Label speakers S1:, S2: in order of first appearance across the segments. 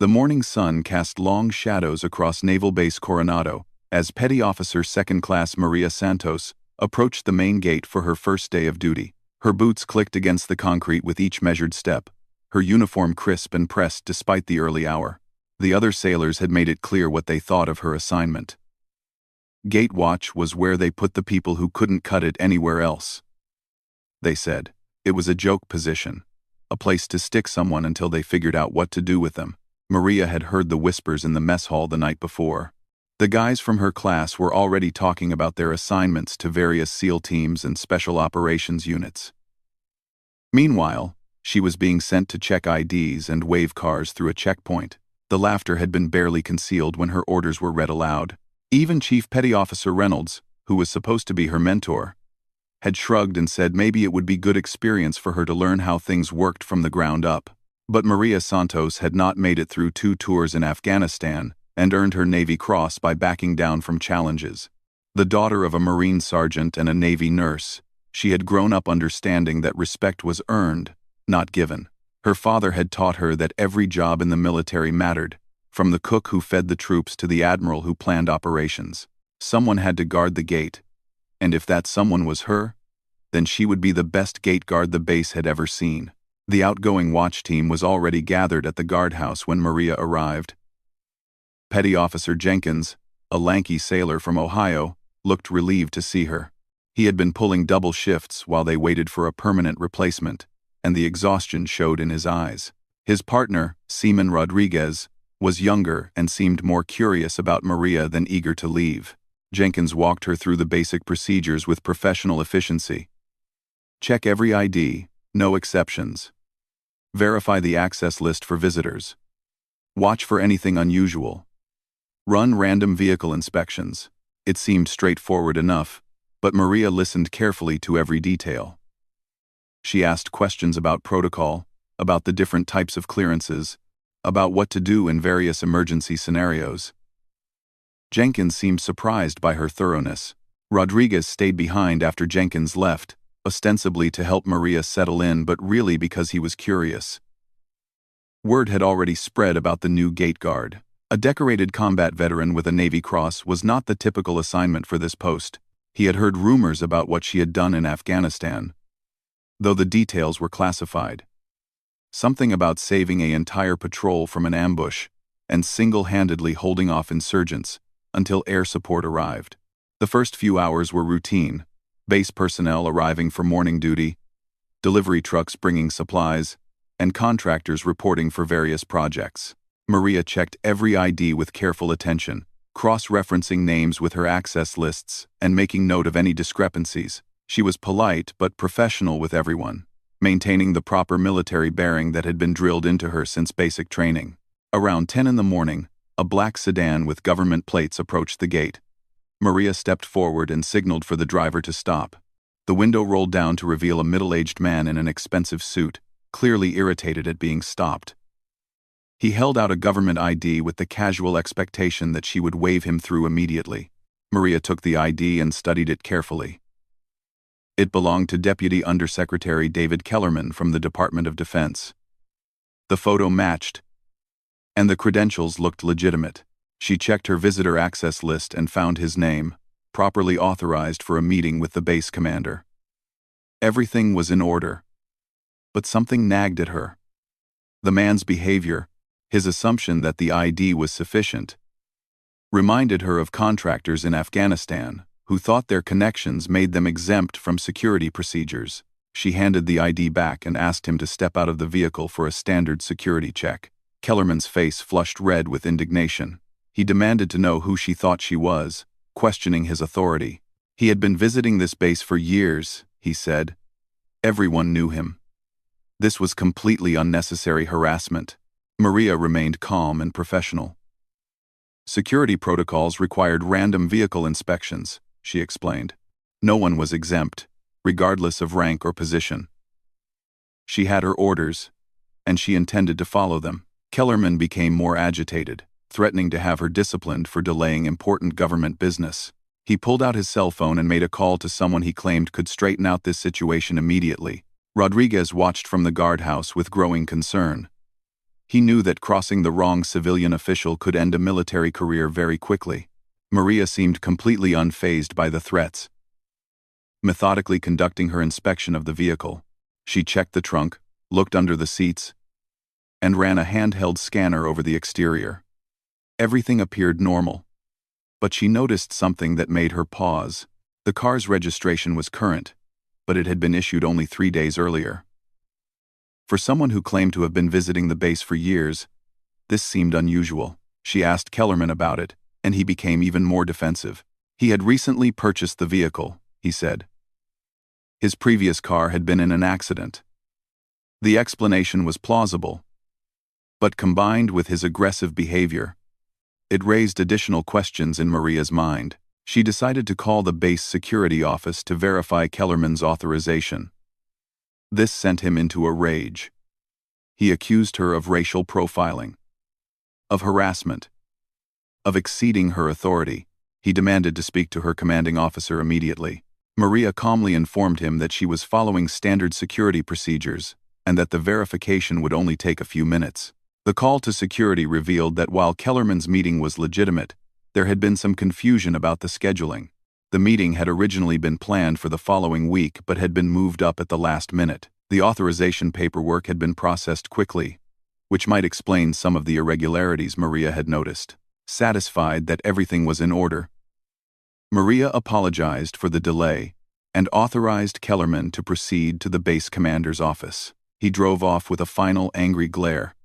S1: The morning sun cast long shadows across Naval Base Coronado as Petty Officer Second Class Maria Santos approached the main gate for her first day of duty. Her boots clicked against the concrete with each measured step, her uniform crisp and pressed despite the early hour. The other sailors had made it clear what they thought of her assignment. Gate watch was where they put the people who couldn't cut it anywhere else. They said it was a joke position, a place to stick someone until they figured out what to do with them. Maria had heard the whispers in the mess hall the night before. The guys from her class were already talking about their assignments to various SEAL teams and special operations units. Meanwhile, she was being sent to check IDs and wave cars through a checkpoint. The laughter had been barely concealed when her orders were read aloud. Even Chief Petty Officer Reynolds, who was supposed to be her mentor, had shrugged and said maybe it would be good experience for her to learn how things worked from the ground up. But Maria Santos had not made it through 2 tours in Afghanistan and earned her Navy Cross by backing down from challenges. The daughter of a Marine sergeant and a Navy nurse, she had grown up understanding that respect was earned, not given. Her father had taught her that every job in the military mattered, from the cook who fed the troops to the admiral who planned operations. Someone had to guard the gate, and if that someone was her, then she would be the best gate guard the base had ever seen. The outgoing watch team was already gathered at the guardhouse when Maria arrived. Petty Officer Jenkins, a lanky sailor from Ohio, looked relieved to see her. He had been pulling double shifts while they waited for a permanent replacement, and the exhaustion showed in his eyes. His partner, Seaman Rodriguez, was younger and seemed more curious about Maria than eager to leave. Jenkins walked her through the basic procedures with professional efficiency. Check every ID, no exceptions. Verify the access list for visitors. Watch for anything unusual. Run random vehicle inspections. It seemed straightforward enough, but Maria listened carefully to every detail. She asked questions about protocol, about the different types of clearances, about what to do in various emergency scenarios. Jenkins seemed surprised by her thoroughness. Rodriguez stayed behind after Jenkins left, ostensibly to help Maria settle in but really because he was curious. Word had already spread about the new gate guard. A decorated combat veteran with a Navy Cross was not the typical assignment for this post. He had heard rumors about what she had done in Afghanistan, though the details were classified. Something about saving an entire patrol from an ambush and single-handedly holding off insurgents until air support arrived. The first few hours were routine, base personnel arriving for morning duty, delivery trucks bringing supplies, and contractors reporting for various projects. Maria checked every ID with careful attention, cross-referencing names with her access lists and making note of any discrepancies. She was polite but professional with everyone, maintaining the proper military bearing that had been drilled into her since basic training. Around 10 in the morning, a black sedan with government plates approached the gate. Maria stepped forward and signaled for the driver to stop. The window rolled down to reveal a middle-aged man in an expensive suit, clearly irritated at being stopped. He held out a government ID with the casual expectation that she would wave him through immediately. Maria took the ID and studied it carefully. It belonged to Deputy Undersecretary David Kellerman from the Department of Defense. The photo matched, and the credentials looked legitimate. She checked her visitor access list and found his name, properly authorized for a meeting with the base commander. Everything was in order, but something nagged at her. The man's behavior, his assumption that the ID was sufficient, reminded her of contractors in Afghanistan who thought their connections made them exempt from security procedures. She handed the ID back and asked him to step out of the vehicle for a standard security check. Kellerman's face flushed red with indignation. He demanded to know who she thought she was, questioning his authority. He had been visiting this base for years, he said. Everyone knew him. This was completely unnecessary harassment. Maria remained calm and professional. Security protocols required random vehicle inspections, she explained. No one was exempt, regardless of rank or position. She had her orders, and she intended to follow them. Kellerman became more agitated, threatening to have her disciplined for delaying important government business. He pulled out his cell phone and made a call to someone he claimed could straighten out this situation immediately. Rodriguez watched from the guardhouse with growing concern. He knew that crossing the wrong civilian official could end a military career very quickly. Maria seemed completely unfazed by the threats. Methodically conducting her inspection of the vehicle, she checked the trunk, looked under the seats, and ran a handheld scanner over the exterior. Everything appeared normal. But she noticed something that made her pause. The car's registration was current, but it had been issued only 3 days earlier. For someone who claimed to have been visiting the base for years, this seemed unusual. She asked Kellerman about it, and he became even more defensive. He had recently purchased the vehicle, he said. His previous car had been in an accident. The explanation was plausible, but combined with his aggressive behavior, it raised additional questions in Maria's mind. She decided to call the base security office to verify Kellerman's authorization. This sent him into a rage. He accused her of racial profiling, of harassment, of exceeding her authority. He demanded to speak to her commanding officer immediately. Maria calmly informed him that she was following standard security procedures and that the verification would only take a few minutes. The call to security revealed that while Kellerman's meeting was legitimate, there had been some confusion about the scheduling. The meeting had originally been planned for the following week but had been moved up at the last minute. The authorization paperwork had been processed quickly, which might explain some of the irregularities Maria had noticed. Satisfied that everything was in order, Maria apologized for the delay and authorized Kellerman to proceed to the base commander's office. He drove off with a final angry glare,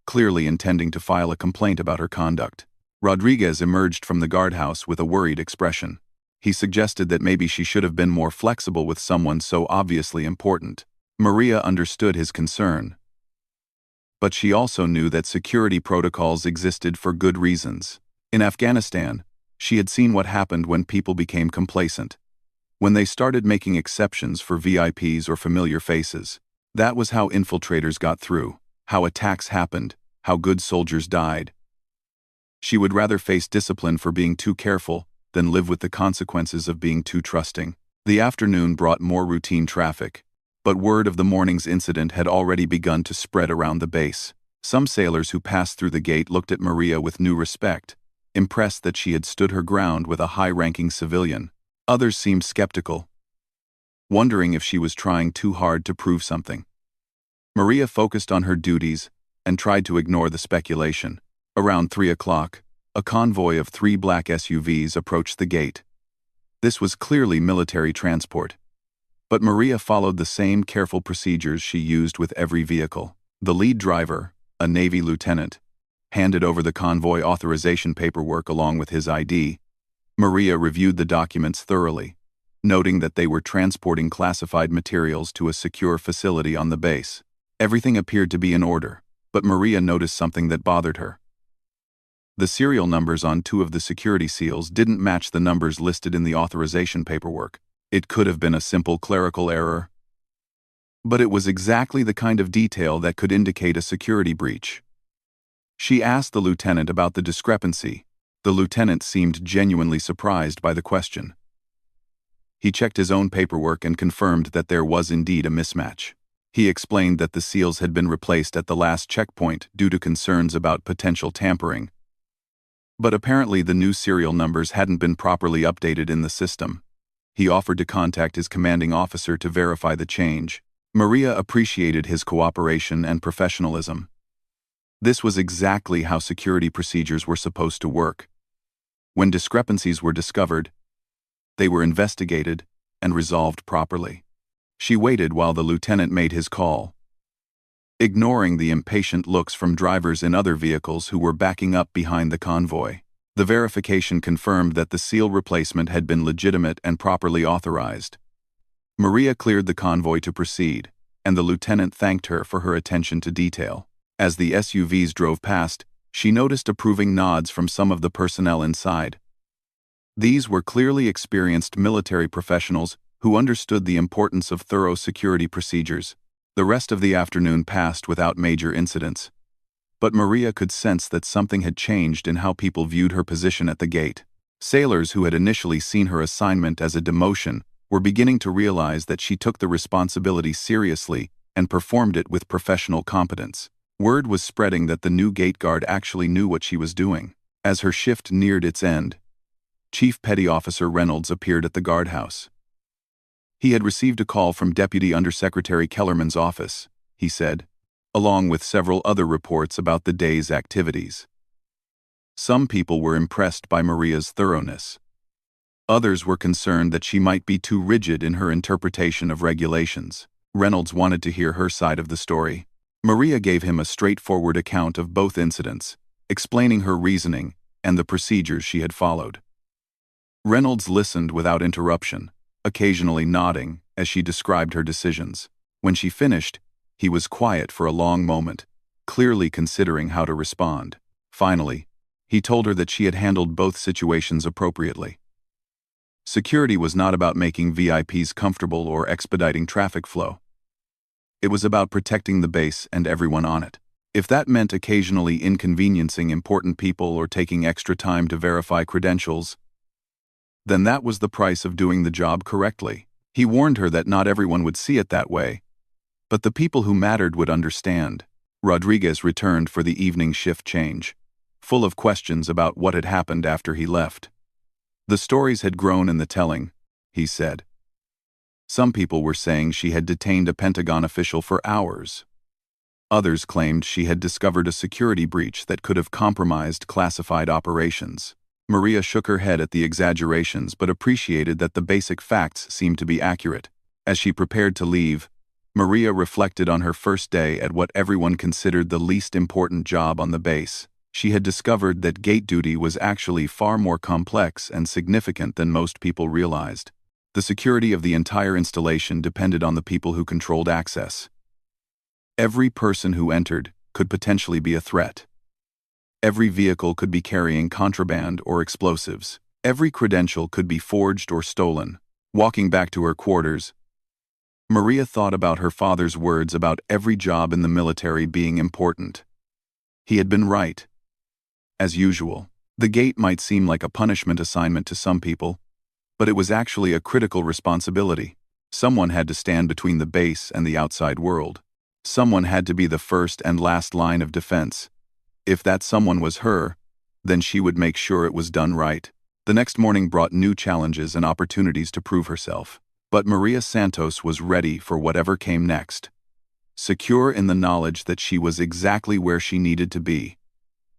S1: clearly intending to file a complaint about her conduct. Rodriguez emerged from the guardhouse with a worried expression. He suggested that maybe she should have been more flexible with someone so obviously important. Maria understood his concern, but she also knew that security protocols existed for good reasons. In Afghanistan, she had seen what happened when people became complacent, when they started making exceptions for VIPs or familiar faces. That was how infiltrators got through, how attacks happened, how good soldiers died. She would rather face discipline for being too careful than live with the consequences of being too trusting. The afternoon brought more routine traffic, but word of the morning's incident had already begun to spread around the base. Some sailors who passed through the gate looked at Maria with new respect, impressed that she had stood her ground with a high-ranking civilian. Others seemed skeptical, wondering if she was trying too hard to prove something. Maria focused on her duties and tried to ignore the speculation. Around 3 o'clock, a convoy of 3 black SUVs approached the gate. This was clearly military transport, but Maria followed the same careful procedures she used with every vehicle. The lead driver, a Navy lieutenant, handed over the convoy authorization paperwork along with his ID. Maria reviewed the documents thoroughly, noting that they were transporting classified materials to a secure facility on the base. Everything appeared to be in order, but Maria noticed something that bothered her. The serial numbers on 2 of the security seals didn't match the numbers listed in the authorization paperwork. It could have been a simple clerical error, but it was exactly the kind of detail that could indicate a security breach. She asked the lieutenant about the discrepancy. The lieutenant seemed genuinely surprised by the question. He checked his own paperwork and confirmed that there was indeed a mismatch. He explained that the seals had been replaced at the last checkpoint due to concerns about potential tampering, but apparently the new serial numbers hadn't been properly updated in the system. He offered to contact his commanding officer to verify the change. Maria appreciated his cooperation and professionalism. This was exactly how security procedures were supposed to work. When discrepancies were discovered, they were investigated and resolved properly. She waited while the lieutenant made his call, ignoring the impatient looks from drivers in other vehicles who were backing up behind the convoy. The verification confirmed that the seal replacement had been legitimate and properly authorized. Maria cleared the convoy to proceed, and the lieutenant thanked her for her attention to detail. As the SUVs drove past, she noticed approving nods from some of the personnel inside. These were clearly experienced military professionals who understood the importance of thorough security procedures. The rest of the afternoon passed without major incidents, but Maria could sense that something had changed in how people viewed her position at the gate. Sailors who had initially seen her assignment as a demotion were beginning to realize that she took the responsibility seriously and performed it with professional competence. Word was spreading that the new gate guard actually knew what she was doing. As her shift neared its end, Chief Petty Officer Reynolds appeared at the guardhouse. He had received a call from Deputy Undersecretary Kellerman's office, he said, along with several other reports about the day's activities. Some people were impressed by Maria's thoroughness. Others were concerned that she might be too rigid in her interpretation of regulations. Reynolds wanted to hear her side of the story. Maria gave him a straightforward account of both incidents, explaining her reasoning and the procedures she had followed. Reynolds listened without interruption, occasionally nodding as she described her decisions. When she finished, he was quiet for a long moment, clearly considering how to respond. Finally, he told her that she had handled both situations appropriately. Security was not about making VIPs comfortable or expediting traffic flow. It was about protecting the base and everyone on it. If that meant occasionally inconveniencing important people or taking extra time to verify credentials, then that was the price of doing the job correctly. He warned her that not everyone would see it that way, but the people who mattered would understand. Rodriguez returned for the evening shift change, full of questions about what had happened after he left. The stories had grown in the telling, he said. Some people were saying she had detained a Pentagon official for hours. Others claimed she had discovered a security breach that could have compromised classified operations. Maria shook her head at the exaggerations but appreciated that the basic facts seemed to be accurate. As she prepared to leave, Maria reflected on her first day at what everyone considered the least important job on the base. She had discovered that gate duty was actually far more complex and significant than most people realized. The security of the entire installation depended on the people who controlled access. Every person who entered could potentially be a threat. Every vehicle could be carrying contraband or explosives. Every credential could be forged or stolen. Walking back to her quarters, Maria thought about her father's words about every job in the military being important. He had been right. As usual, the gate might seem like a punishment assignment to some people, but it was actually a critical responsibility. Someone had to stand between the base and the outside world. Someone had to be the first and last line of defense. If that someone was her, then she would make sure it was done right. The next morning brought new challenges and opportunities to prove herself. But Maria Santos was ready for whatever came next. Secure in the knowledge that she was exactly where she needed to be,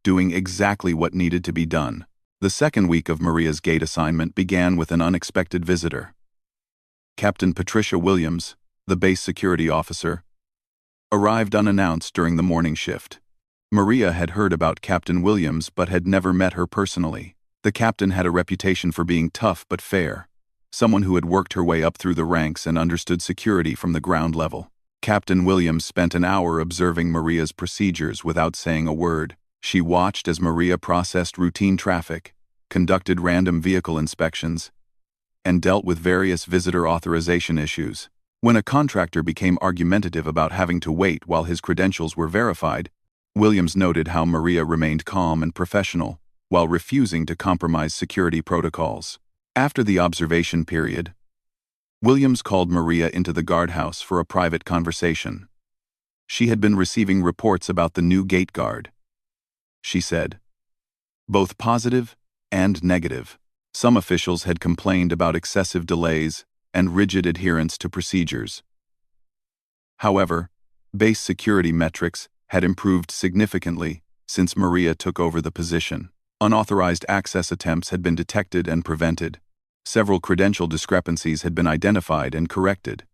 S1: doing exactly what needed to be done. The second week of Maria's gate assignment began with an unexpected visitor. Captain Patricia Williams, the base security officer, arrived unannounced during the morning shift. Maria had heard about Captain Williams but had never met her personally. The captain had a reputation for being tough but fair, someone who had worked her way up through the ranks and understood security from the ground level. Captain Williams spent an hour observing Maria's procedures without saying a word. She watched as Maria processed routine traffic, conducted random vehicle inspections, and dealt with various visitor authorization issues. When a contractor became argumentative about having to wait while his credentials were verified, Williams noted how Maria remained calm and professional, while refusing to compromise security protocols. After the observation period, Williams called Maria into the guardhouse for a private conversation. She had been receiving reports about the new gate guard, she said. Both positive and negative. Some officials had complained about excessive delays and rigid adherence to procedures. However, base security metrics had improved significantly since Maria took over the position. Unauthorized access attempts had been detected and prevented. Several credential discrepancies had been identified and corrected.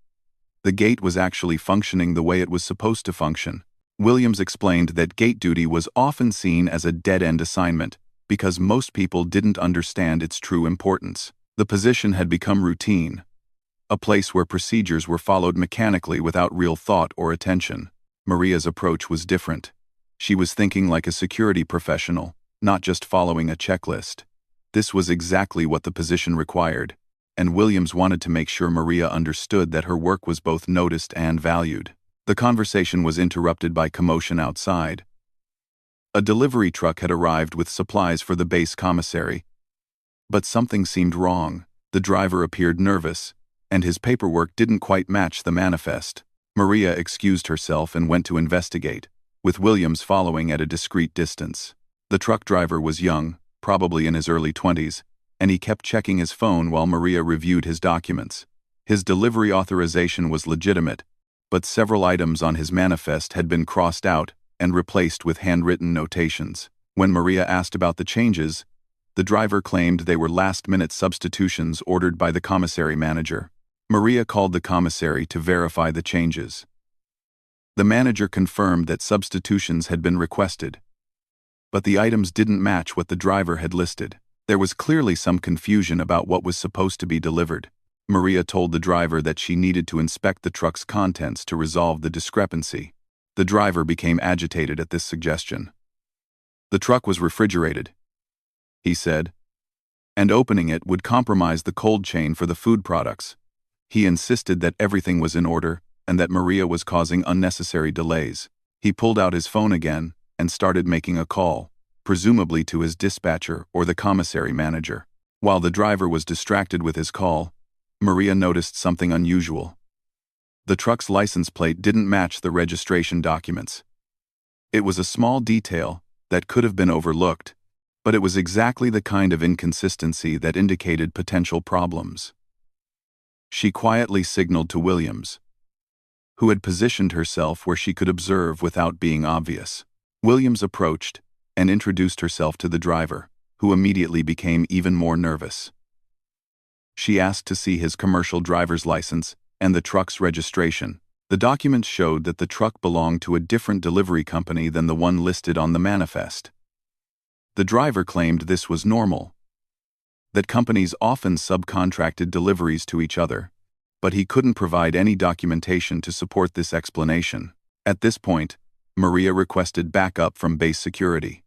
S1: The gate was actually functioning the way it was supposed to function. Williams explained that gate duty was often seen as a dead-end assignment because most people didn't understand its true importance. The position had become routine, a place where procedures were followed mechanically without real thought or attention. Maria's approach was different. She was thinking like a security professional, not just following a checklist. This was exactly what the position required, and Williams wanted to make sure Maria understood that her work was both noticed and valued. The conversation was interrupted by commotion outside. A delivery truck had arrived with supplies for the base commissary, but something seemed wrong. The driver appeared nervous, and his paperwork didn't quite match the manifest. Maria excused herself and went to investigate. with Williams following at a discreet distance. The truck driver was young, probably in his early 20s, and he kept checking his phone while Maria reviewed his documents. His delivery authorization was legitimate, but several items on his manifest had been crossed out and replaced with handwritten notations. When Maria asked about the changes, the driver claimed they were last-minute substitutions ordered by the commissary manager. Maria called the commissary to verify the changes. The manager confirmed that substitutions had been requested, but the items didn't match what the driver had listed. There was clearly some confusion about what was supposed to be delivered. Maria told the driver that she needed to inspect the truck's contents to resolve the discrepancy. The driver became agitated at this suggestion. The truck was refrigerated, he said, and opening it would compromise the cold chain for the food products. He insisted that everything was in order and that Maria was causing unnecessary delays. He pulled out his phone again and started making a call, presumably to his dispatcher or the commissary manager. While the driver was distracted with his call, Maria noticed something unusual. The truck's license plate didn't match the registration documents. It was a small detail that could have been overlooked, but it was exactly the kind of inconsistency that indicated potential problems. She quietly signaled to Williams, who had positioned herself where she could observe without being obvious. Williams approached and introduced herself to the driver, who immediately became even more nervous. She asked to see his commercial driver's license and the truck's registration. The documents showed that the truck belonged to a different delivery company than the one listed on the manifest. The driver claimed this was normal, that companies often subcontracted deliveries to each other, but he couldn't provide any documentation to support this explanation. At this point, Maria requested backup from base security.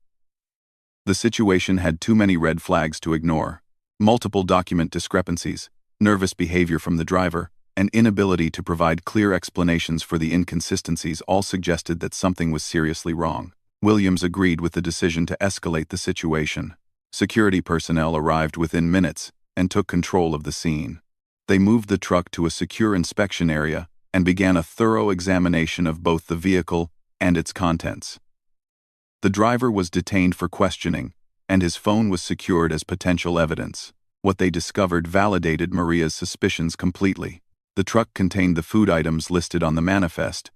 S1: The situation had too many red flags to ignore. Multiple document discrepancies, nervous behavior from the driver, and inability to provide clear explanations for the inconsistencies all suggested that something was seriously wrong. Williams agreed with the decision to escalate the situation. Security personnel arrived within minutes and took control of the scene. They moved the truck to a secure inspection area and began a thorough examination of both the vehicle and its contents. The driver was detained for questioning, and his phone was secured as potential evidence. What they discovered validated Maria's suspicions completely. The truck contained the food items listed on the manifest,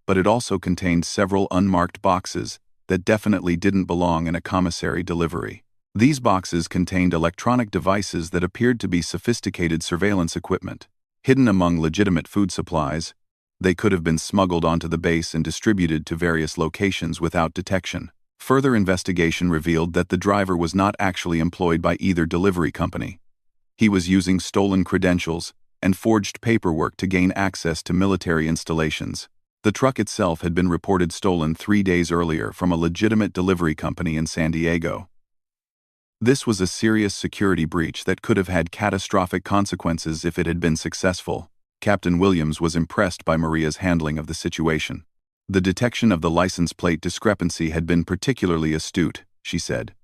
S1: but it also contained several unmarked boxes that definitely didn't belong in a commissary delivery. These boxes contained electronic devices that appeared to be sophisticated surveillance equipment. Hidden among legitimate food supplies, they could have been smuggled onto the base and distributed to various locations without detection. Further investigation revealed that the driver was not actually employed by either delivery company. He was using stolen credentials and forged paperwork to gain access to military installations. The truck itself had been reported stolen 3 days earlier from a legitimate delivery company in San Diego. This was a serious security breach that could have had catastrophic consequences if it had been successful. Captain Williams was impressed by Maria's handling of the situation. The detection of the license plate discrepancy had been particularly astute, she said.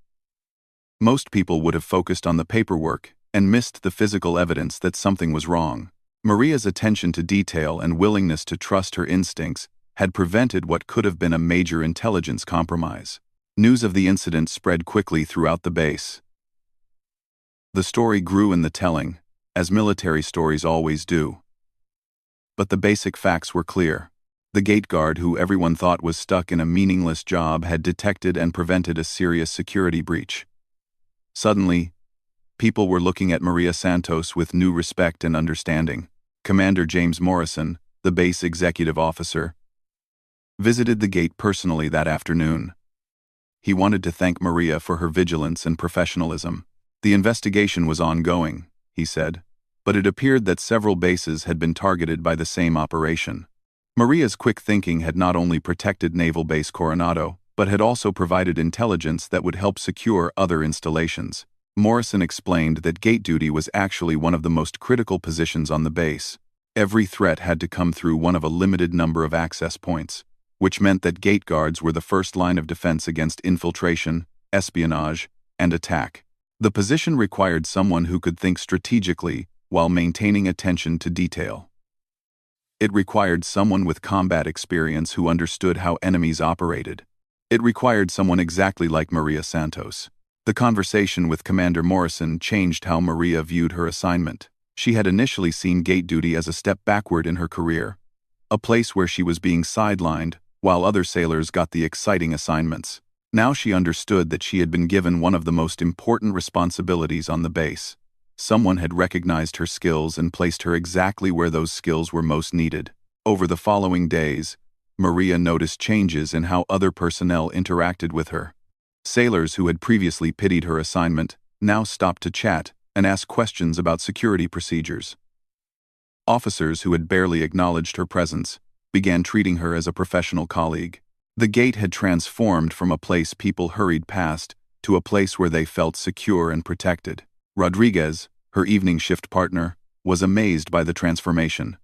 S1: Most people would have focused on the paperwork and missed the physical evidence that something was wrong. Maria's attention to detail and willingness to trust her instincts had prevented what could have been a major intelligence compromise. News of the incident spread quickly throughout the base. The story grew in the telling, as military stories always do. But the basic facts were clear. The gate guard, who everyone thought was stuck in a meaningless job, had detected and prevented a serious security breach. Suddenly, people were looking at Maria Santos with new respect and understanding. Commander James Morrison, the base executive officer, visited the gate personally that afternoon. He wanted to thank Maria for her vigilance and professionalism. The investigation was ongoing, he said, but it appeared that several bases had been targeted by the same operation. Maria's quick thinking had not only protected Naval Base Coronado, but had also provided intelligence that would help secure other installations. Morrison explained that gate duty was actually one of the most critical positions on the base. Every threat had to come through one of a limited number of access points, which meant that gate guards were the first line of defense against infiltration, espionage, and attack. The position required someone who could think strategically while maintaining attention to detail. It required someone with combat experience who understood how enemies operated. It required someone exactly like Maria Santos. The conversation with Commander Morrison changed how Maria viewed her assignment. She had initially seen gate duty as a step backward in her career, a place where she was being sidelined while other sailors got the exciting assignments. Now she understood that she had been given one of the most important responsibilities on the base. Someone had recognized her skills and placed her exactly where those skills were most needed. Over the following days, Maria noticed changes in how other personnel interacted with her. Sailors who had previously pitied her assignment now stopped to chat and ask questions about security procedures. Officers who had barely acknowledged her presence began treating her as a professional colleague. The gate had transformed from a place people hurried past to a place where they felt secure and protected. Rodriguez, her evening shift partner, was amazed by the transformation.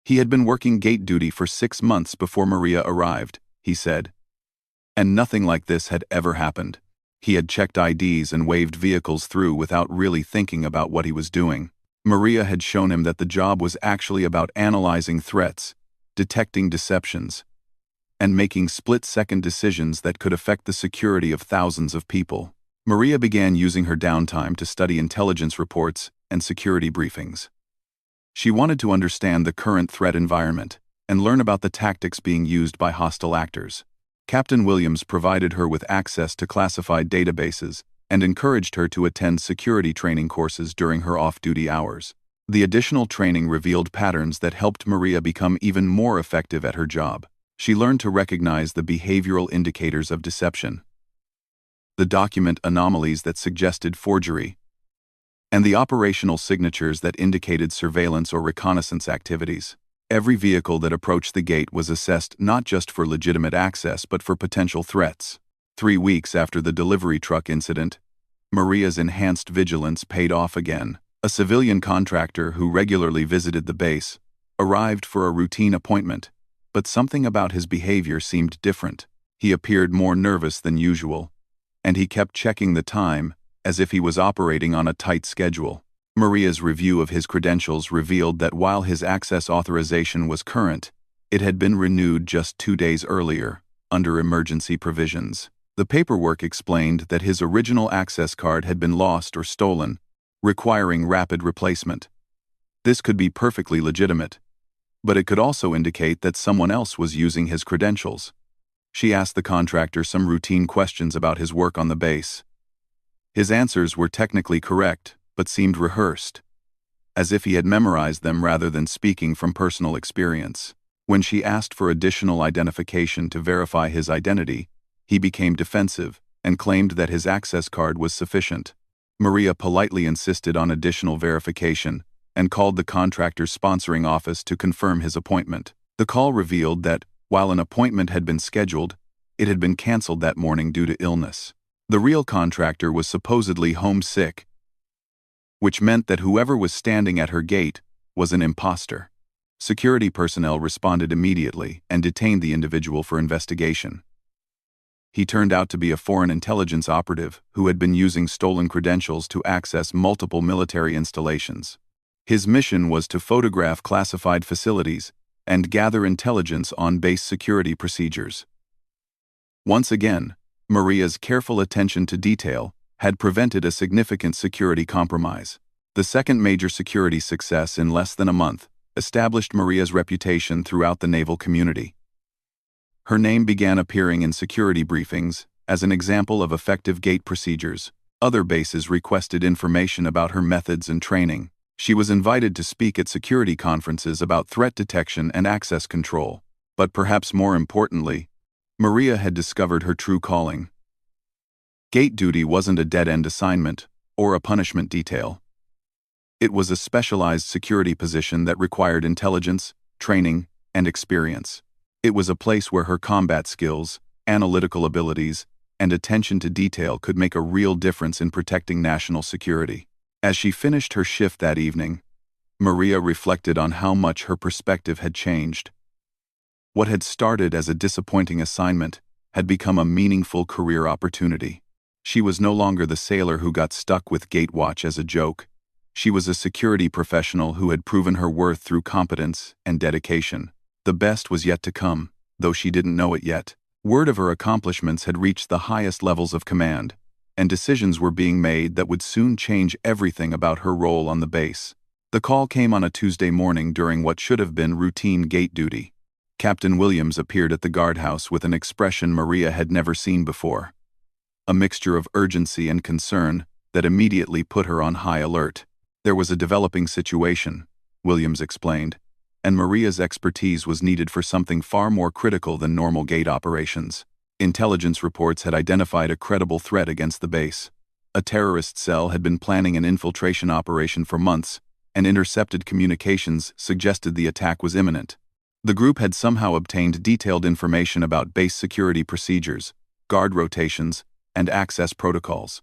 S1: He had been working gate duty for 6 months before Maria arrived, he said. And nothing like this had ever happened. He had checked IDs and waved vehicles through without really thinking about what he was doing. Maria had shown him that the job was actually about analyzing threats, detecting deceptions, and making split-second decisions that could affect the security of thousands of people. Maria began using her downtime to study intelligence reports and security briefings. She wanted to understand the current threat environment and learn about the tactics being used by hostile actors. Captain Williams provided her with access to classified databases and encouraged her to attend security training courses during her off-duty hours. The additional training revealed patterns that helped Maria become even more effective at her job. She learned to recognize the behavioral indicators of deception, the document anomalies that suggested forgery, and the operational signatures that indicated surveillance or reconnaissance activities. Every vehicle that approached the gate was assessed not just for legitimate access but for potential threats. 3 weeks after the delivery truck incident, Maria's enhanced vigilance paid off again. A civilian contractor who regularly visited the base arrived for a routine appointment, but something about his behavior seemed different. He appeared more nervous than usual, and he kept checking the time as if he was operating on a tight schedule. Maria's review of his credentials revealed that while his access authorization was current, it had been renewed just 2 days earlier, under emergency provisions. The paperwork explained that his original access card had been lost or stolen, requiring rapid replacement. This could be perfectly legitimate, but it could also indicate that someone else was using his credentials. She asked the contractor some routine questions about his work on the base. His answers were technically correct, but seemed rehearsed, as if he had memorized them rather than speaking from personal experience. When she asked for additional identification to verify his identity, he became defensive and claimed that his access card was sufficient. Maria politely insisted on additional verification and called the contractor's sponsoring office to confirm his appointment. The call revealed that, while an appointment had been scheduled, it had been canceled that morning due to illness. The real contractor was supposedly homesick, which meant that whoever was standing at her gate was an imposter. Security personnel responded immediately and detained the individual for investigation. He turned out to be a foreign intelligence operative who had been using stolen credentials to access multiple military installations. His mission was to photograph classified facilities and gather intelligence on base security procedures. Once again, Maria's careful attention to detail had prevented a significant security compromise. The second major security success in less than a month established Maria's reputation throughout the naval community. Her name began appearing in security briefings as an example of effective gate procedures. Other bases requested information about her methods and training. She was invited to speak at security conferences about threat detection and access control. But perhaps more importantly, Maria had discovered her true calling. Gate duty wasn't a dead-end assignment or a punishment detail. It was a specialized security position that required intelligence, training, and experience. It was a place where her combat skills, analytical abilities, and attention to detail could make a real difference in protecting national security. As she finished her shift that evening, Maria reflected on how much her perspective had changed. What had started as a disappointing assignment had become a meaningful career opportunity. She was no longer the sailor who got stuck with gate watch as a joke. She was a security professional who had proven her worth through competence and dedication. The best was yet to come, though she didn't know it yet. Word of her accomplishments had reached the highest levels of command, and decisions were being made that would soon change everything about her role on the base. The call came on a Tuesday morning during what should have been routine gate duty. Captain Williams appeared at the guardhouse with an expression Maria had never seen before. A mixture of urgency and concern that immediately put her on high alert. There was a developing situation, Williams explained, and Maria's expertise was needed for something far more critical than normal gate operations. Intelligence reports had identified a credible threat against the base. A terrorist cell had been planning an infiltration operation for months, and intercepted communications suggested the attack was imminent. The group had somehow obtained detailed information about base security procedures, guard rotations, and access protocols.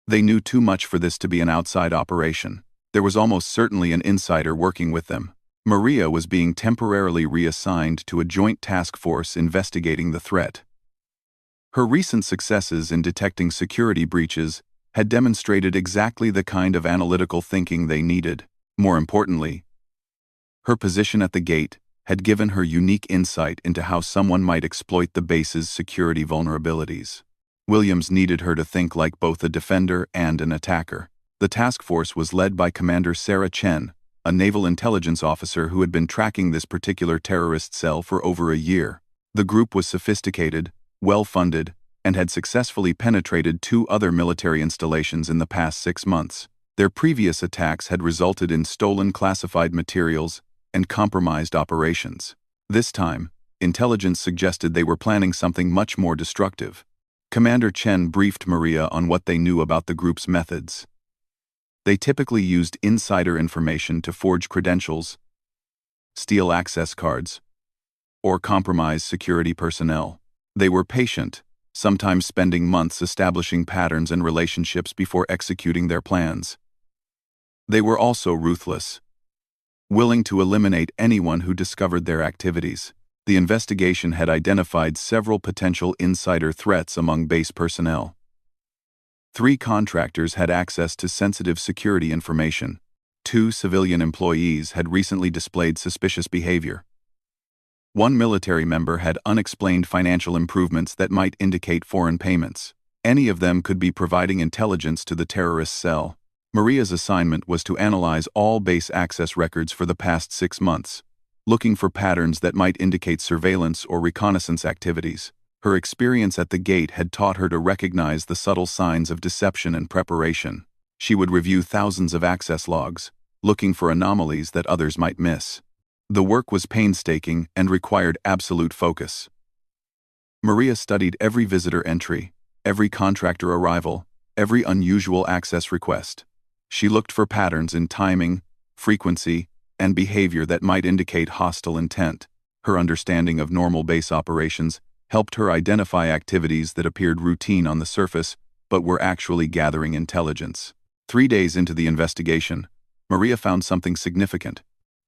S1: They knew too much for this to be an outside operation. There was almost certainly an insider working with them. Maria was being temporarily reassigned to a joint task force investigating the threat. Her recent successes in detecting security breaches had demonstrated exactly the kind of analytical thinking they needed. More importantly, her position at the gate had given her unique insight into how someone might exploit the base's security vulnerabilities. Williams needed her to think like both a defender and an attacker. The task force was led by Commander Sarah Chen, a naval intelligence officer who had been tracking this particular terrorist cell for over a year. The group was sophisticated, well-funded, and had successfully penetrated 2 other military installations in the past 6 months. Their previous attacks had resulted in stolen classified materials and compromised operations. This time, intelligence suggested they were planning something much more destructive. Commander Chen briefed Maria on what they knew about the group's methods. They typically used insider information to forge credentials, steal access cards, or compromise security personnel. They were patient, sometimes spending months establishing patterns and relationships before executing their plans. They were also ruthless, willing to eliminate anyone who discovered their activities. The investigation had identified several potential insider threats among base personnel. 3 contractors had access to sensitive security information. 2 civilian employees had recently displayed suspicious behavior. 1 military member had unexplained financial improvements that might indicate foreign payments. Any of them could be providing intelligence to the terrorist cell. Maria's assignment was to analyze all base access records for the past 6 months, looking for patterns that might indicate surveillance or reconnaissance activities. Her experience at the gate had taught her to recognize the subtle signs of deception and preparation. She would review thousands of access logs, looking for anomalies that others might miss. The work was painstaking and required absolute focus. Maria studied every visitor entry, every contractor arrival, every unusual access request. She looked for patterns in timing, frequency, and behavior that might indicate hostile intent. Her understanding of normal base operations helped her identify activities that appeared routine on the surface but were actually gathering intelligence. 3 days into the investigation, Maria found something significant.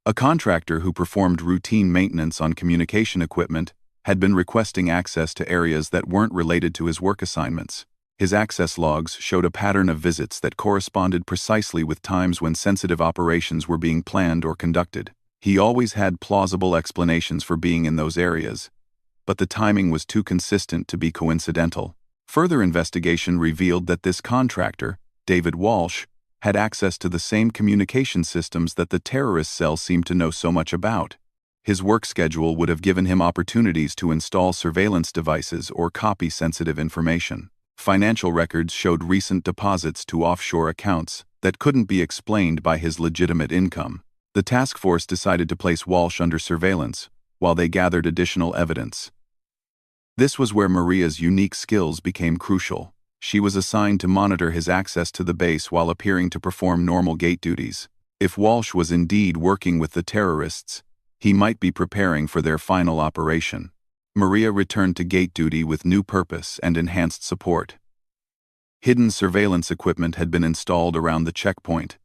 S1: A contractor who performed routine maintenance on communication equipment had been requesting access to areas that weren't related to his work assignments. His access logs showed a pattern of visits that corresponded precisely with times when sensitive operations were being planned or conducted. He always had plausible explanations for being in those areas, but the timing was too consistent to be coincidental. Further investigation revealed that this contractor, David Walsh, had access to the same communication systems that the terrorist cell seemed to know so much about. His work schedule would have given him opportunities to install surveillance devices or copy sensitive information. Financial records showed recent deposits to offshore accounts that couldn't be explained by his legitimate income. The task force decided to place Walsh under surveillance while they gathered additional evidence. This was where Maria's unique skills became crucial. She was assigned to monitor his access to the base while appearing to perform normal gate duties. If Walsh was indeed working with the terrorists, he might be preparing for their final operation. Maria returned to gate duty with new purpose and enhanced support. Hidden surveillance equipment had been installed around the checkpoint,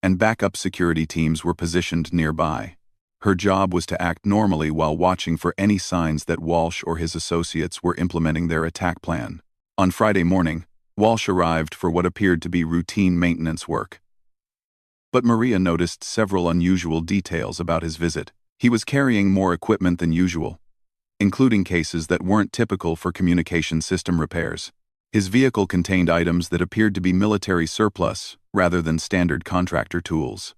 S1: and backup security teams were positioned nearby. Her job was to act normally while watching for any signs that Walsh or his associates were implementing their attack plan. On Friday morning, Walsh arrived for what appeared to be routine maintenance work. But Maria noticed several unusual details about his visit. He was carrying more equipment than usual, including cases that weren't typical for communication system repairs. His vehicle contained items that appeared to be military surplus rather than standard contractor tools.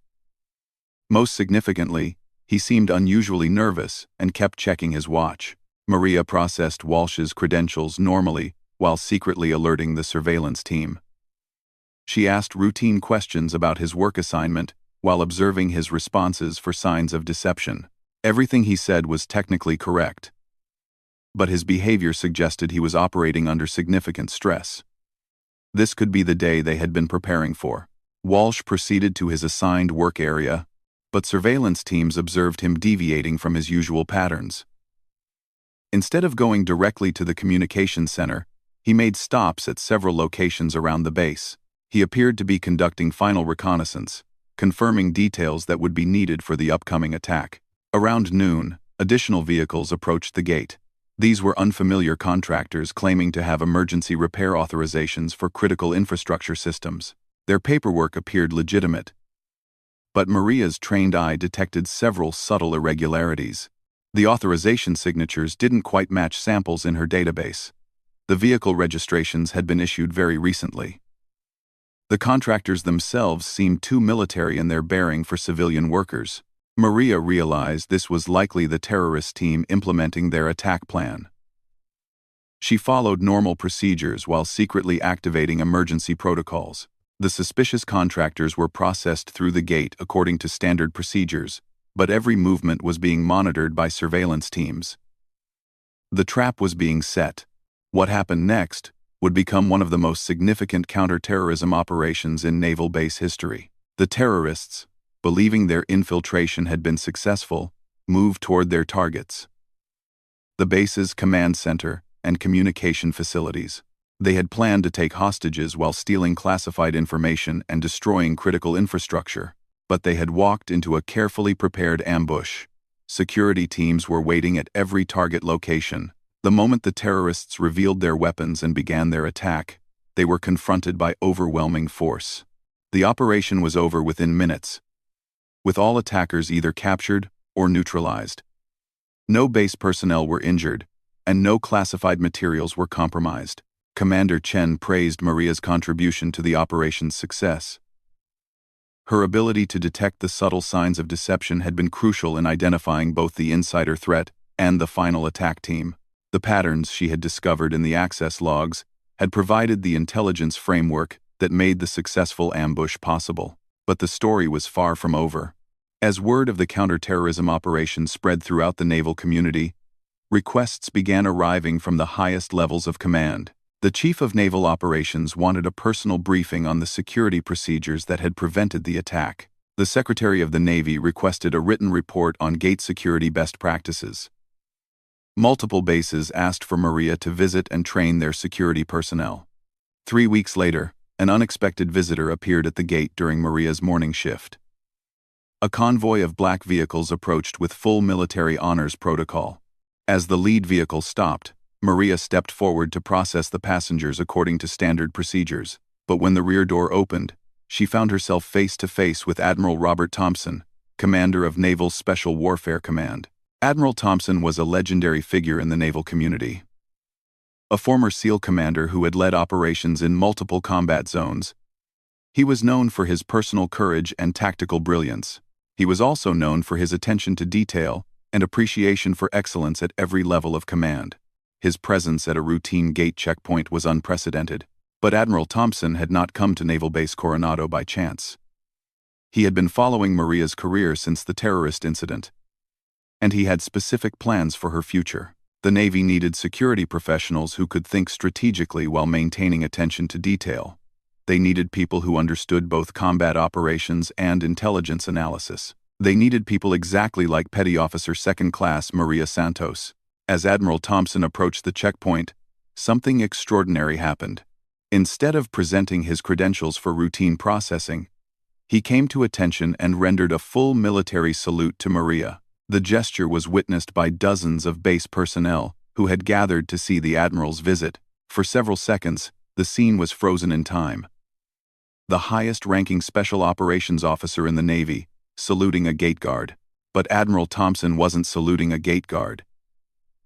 S1: Most significantly, he seemed unusually nervous and kept checking his watch. Maria processed Walsh's credentials normally while secretly alerting the surveillance team. She asked routine questions about his work assignment while observing his responses for signs of deception. Everything he said was technically correct, but his behavior suggested he was operating under significant stress. This could be the day they had been preparing for. Walsh proceeded to his assigned work area, but surveillance teams observed him deviating from his usual patterns. Instead of going directly to the communications center, he made stops at several locations around the base. He appeared to be conducting final reconnaissance, confirming details that would be needed for the upcoming attack. Around noon, additional vehicles approached the gate. These were unfamiliar contractors claiming to have emergency repair authorizations for critical infrastructure systems. Their paperwork appeared legitimate, but Maria's trained eye detected several subtle irregularities. The authorization signatures didn't quite match samples in her database. The vehicle registrations had been issued very recently. The contractors themselves seemed too military in their bearing for civilian workers. Maria realized this was likely the terrorist team implementing their attack plan. She followed normal procedures while secretly activating emergency protocols. The suspicious contractors were processed through the gate according to standard procedures, but every movement was being monitored by surveillance teams. The trap was being set. What happened next would become one of the most significant counterterrorism operations in naval base history. The terrorists, believing their infiltration had been successful, moved toward their targets: the base's command center and communication facilities. They had planned to take hostages while stealing classified information and destroying critical infrastructure, but they had walked into a carefully prepared ambush. Security teams were waiting at every target location. The moment the terrorists revealed their weapons and began their attack, they were confronted by overwhelming force. The operation was over within minutes, with all attackers either captured or neutralized. No base personnel were injured, and no classified materials were compromised. Commander Chen praised Maria's contribution to the operation's success. Her ability to detect the subtle signs of deception had been crucial in identifying both the insider threat and the final attack team. The patterns she had discovered in the access logs had provided the intelligence framework that made the successful ambush possible. But the story was far from over. As word of the counterterrorism operation spread throughout the naval community, requests began arriving from the highest levels of command. The Chief of Naval Operations wanted a personal briefing on the security procedures that had prevented the attack. The Secretary of the Navy requested a written report on gate security best practices. Multiple bases asked for Maria to visit and train their security personnel. 3 weeks later, an unexpected visitor appeared at the gate during Maria's morning shift. A convoy of black vehicles approached with full military honors protocol. As the lead vehicle stopped, Maria stepped forward to process the passengers according to standard procedures, but when the rear door opened, she found herself face to face with Admiral Robert Thompson, commander of Naval Special Warfare Command. Admiral Thompson was a legendary figure in the naval community. A former SEAL commander who had led operations in multiple combat zones, he was known for his personal courage and tactical brilliance. He was also known for his attention to detail and appreciation for excellence at every level of command. His presence at a routine gate checkpoint was unprecedented, but Admiral Thompson had not come to Naval Base Coronado by chance. He had been following Maria's career since the terrorist incident, and he had specific plans for her future. The Navy needed security professionals who could think strategically while maintaining attention to detail. They needed people who understood both combat operations and intelligence analysis. They needed people exactly like Petty Officer Second Class Maria Santos. As Admiral Thompson approached the checkpoint, something extraordinary happened. Instead of presenting his credentials for routine processing, he came to attention and rendered a full military salute to Maria. The gesture was witnessed by dozens of base personnel who had gathered to see the Admiral's visit. For several seconds, the scene was frozen in time. the highest-ranking special operations officer in the Navy, saluting a gate guard. But Admiral Thompson wasn't saluting a gate guard.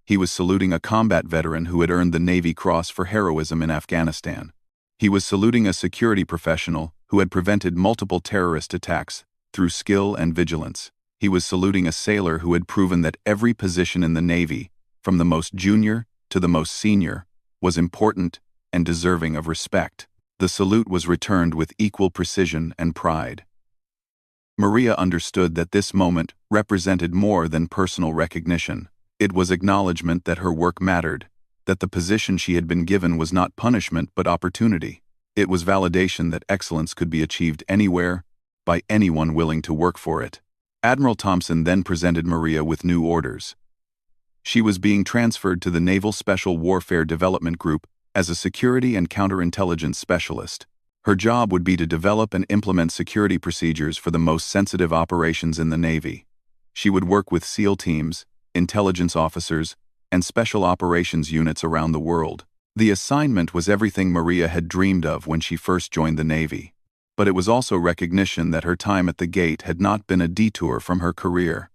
S1: He was saluting a combat veteran who had earned the Navy Cross for heroism in Afghanistan. He was saluting a security professional who had prevented multiple terrorist attacks through skill and vigilance. He was saluting a sailor who had proven that every position in the Navy, from the most junior to the most senior, was important and deserving of respect. The salute was returned with equal precision and pride. Maria understood that this moment represented more than personal recognition. It was acknowledgement that her work mattered, that the position she had been given was not punishment but opportunity. It was validation that excellence could be achieved anywhere, by anyone willing to work for it. Admiral Thompson then presented Maria with new orders. She was being transferred to the Naval Special Warfare Development Group as a security and counterintelligence specialist. Her job would be to develop and implement security procedures for the most sensitive operations in the Navy. She would work with SEAL teams, intelligence officers, and special operations units around the world. The assignment was everything Maria had dreamed of when she first joined the Navy. But it was also recognition that her time at the gate had not been a detour from her career.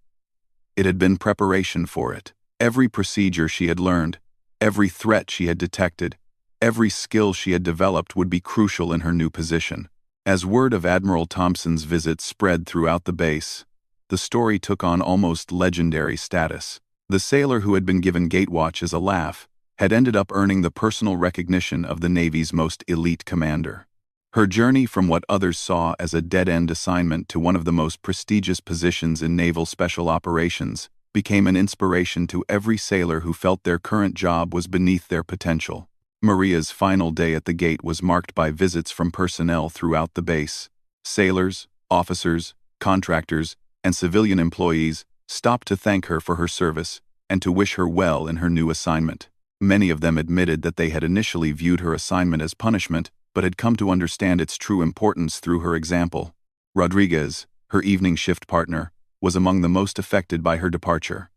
S1: It had been preparation for it. Every procedure she had learned, every threat she had detected, every skill she had developed would be crucial in her new position. As word of Admiral Thompson's visit spread throughout the base, the story took on almost legendary status. The sailor who had been given gatewatch as a laugh had ended up earning the personal recognition of the Navy's most elite commander. Her journey from what others saw as a dead-end assignment to one of the most prestigious positions in naval special operations became an inspiration to every sailor who felt their current job was beneath their potential. Maria's final day at the gate was marked by visits from personnel throughout the base. Sailors, officers, contractors, and civilian employees stopped to thank her for her service and to wish her well in her new assignment. Many of them admitted that they had initially viewed her assignment as punishment, but had come to understand its true importance through her example. Rodriguez, her evening shift partner, was among the most affected by her departure.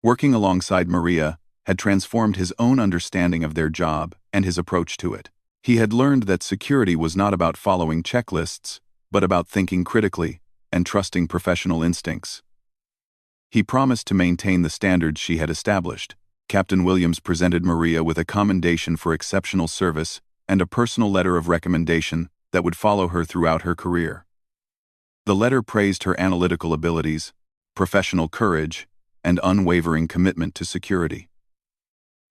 S1: Working alongside Maria had transformed his own understanding of their job and his approach to it. He had learned that security was not about following checklists, but about thinking critically and trusting professional instincts. He promised to maintain the standards she had established. Captain Williams presented Maria with a commendation for exceptional service and a personal letter of recommendation that would follow her throughout her career. The letter praised her analytical abilities, professional courage, and unwavering commitment to security.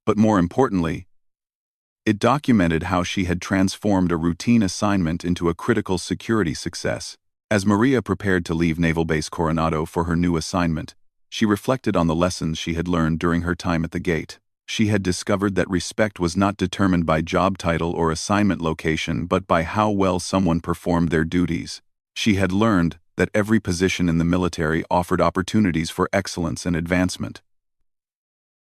S1: But more importantly, it documented how she had transformed a routine assignment into a critical security success. As Maria prepared to leave Naval Base Coronado for her new assignment, she reflected on the lessons she had learned during her time at the gate. She had discovered that respect was not determined by job title or assignment location but by how well someone performed their duties. She had learned that every position in the military offered opportunities for excellence and advancement.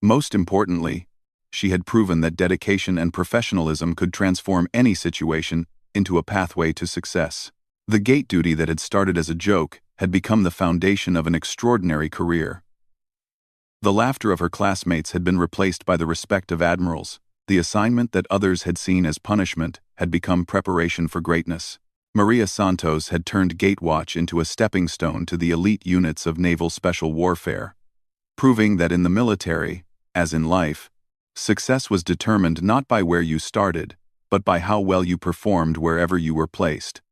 S1: Most importantly, she had proven that dedication and professionalism could transform any situation into a pathway to success. The gate duty that had started as a joke had become the foundation of an extraordinary career. The laughter of her classmates had been replaced by the respect of admirals. The assignment that others had seen as punishment had become preparation for greatness. Maria Santos had turned Gatewatch into a stepping stone to the elite units of naval special warfare, proving that in the military, as in life, success was determined not by where you started, but by how well you performed wherever you were placed.